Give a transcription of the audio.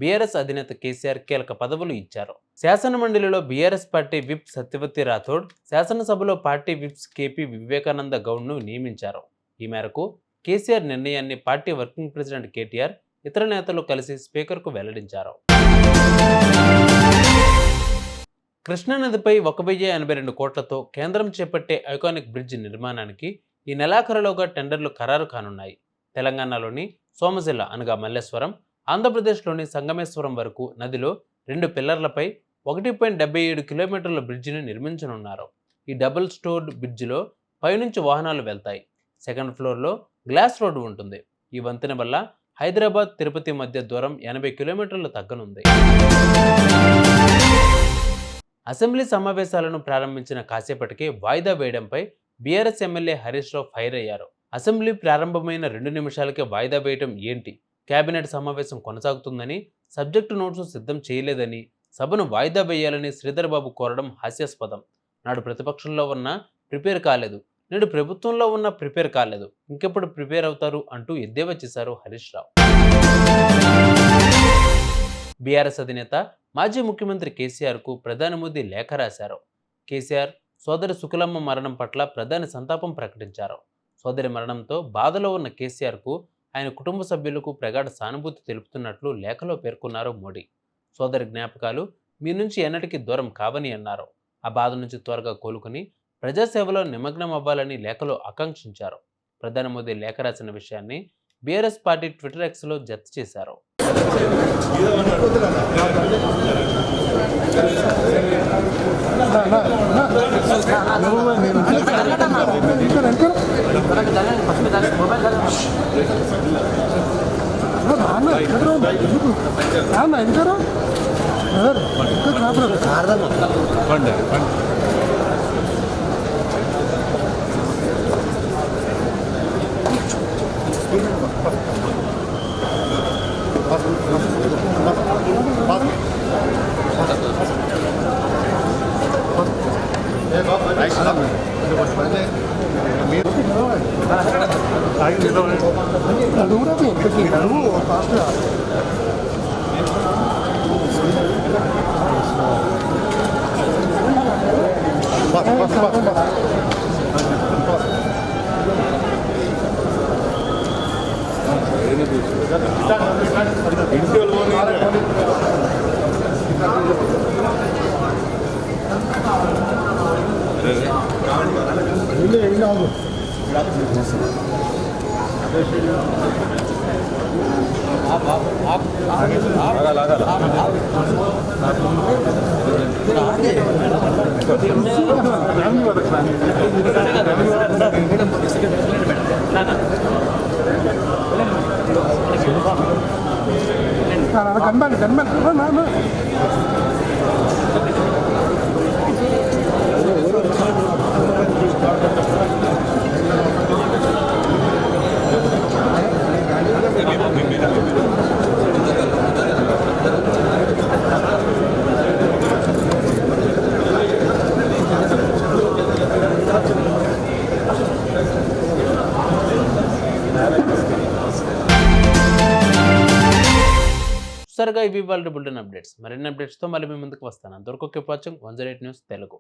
BRS అధినేత కేసీఆర్ కీలక పదవులు ఇచ్చారు. శాసనమండలిలో BRS party whip Satyavathi Rathod, శాసనసభలో పార్టీ విప్స్ కేపీ వివేకానంద గౌడ్ను నియమించారు. ఈ మేరకు కేసీఆర్ నిర్ణయాన్ని పార్టీ వర్కింగ్ ప్రెసిడెంట్ కేటీఆర్ ఇతర నేతలు కలిసి స్పీకర్కు వెల్లడించారు. కృష్ణానదిపై 1082 కోట్లతో కేంద్రం చేపట్టే ఐకానిక్ బ్రిడ్జ్ నిర్మాణానికి ఈ నెలాఖరులోగా టెండర్లు ఖరారు కానున్నాయి. తెలంగాణలోని సోమశిల అనగా మల్లేశ్వరం, ఆంధ్రప్రదేశ్లోని సంగమేశ్వరం వరకు నదిలో 2 పిల్లర్లపై 1.77 కిలోమీటర్ల బ్రిడ్జిని నిర్మించనున్నారు. ఈ డబుల్ స్టోర్డ్ బ్రిడ్జిలో పైనుంచి వాహనాలు వెళ్తాయి. సెకండ్ ఫ్లోర్లో గ్లాస్ రోడ్డు ఉంటుంది. ఈ వంతెన వల్ల హైదరాబాద్, తిరుపతి మధ్య దూరం 80 కిలోమీటర్లు తగ్గనుంది. అసెంబ్లీ సమావేశాలను ప్రారంభించిన కాసేపటికే వాయిదా వేయడంపై BRS MLA Harish Rao fire అయ్యారు. అసెంబ్లీ ప్రారంభమైన 2 నిమిషాలకే వాయిదా వేయడం ఏంటి? కేబినెట్ సమావేశం కొనసాగుతుందని, సబ్జెక్టు నోట్సు సిద్ధం చేయలేదని, సభను వాయిదా వేయాలని శ్రీధర్ బాబు కోరడం హాస్యాస్పదం. నాడు ప్రతిపక్షంలో ఉన్న ప్రిపేర్ కాలేదు, నేడు ప్రభుత్వంలో ఉన్న ప్రిపేర్ కాలేదు, ఇంకెప్పుడు ప్రిపేర్ అవుతారు అంటూ ఎద్దేవా చేశారు హరీష్ రావు. బీఆర్ఎస్ అధినేత మాజీ ముఖ్యమంత్రి కేసీఆర్కు ప్రధాని మోదీ లేఖ రాశారు. కేసీఆర్ సోదరి సుకులమ్మ మరణం పట్ల ప్రధాని సంతాపం ప్రకటించారు. సోదరి మరణంతో బాధలో ఉన్న కేసీఆర్కు, ఆయన కుటుంబ సభ్యులకు ప్రగాఢ సానుభూతి తెలుపుతున్నట్లు లేఖలో పేర్కొన్నారు మోడీ. సోదరి జ్ఞాపకాలు మీ నుంచి ఎన్నటికీ దూరం కావని అన్నారు. ఆ బాధ నుంచి త్వరగా కోలుకుని ప్రజాసేవలో నిమగ్నం అవ్వాలని లేఖలో ఆకాంక్షించారు. ప్రధాని మోదీ లేఖ రాసిన విషయాన్ని బీఆర్ఎస్ పార్టీ ట్విట్టర్ ఎక్స్లో జత చేశారు. సరిగా ఇవి వాళ్ళ బులెటిన్ అప్డేట్స్. మరిన్ని అప్డేట్స్తో మళ్ళీ మీ ముందుకు వస్తాను. అంతవరకు కీప్ వాచింగ్ 108 న్యూస్ తెలుగు.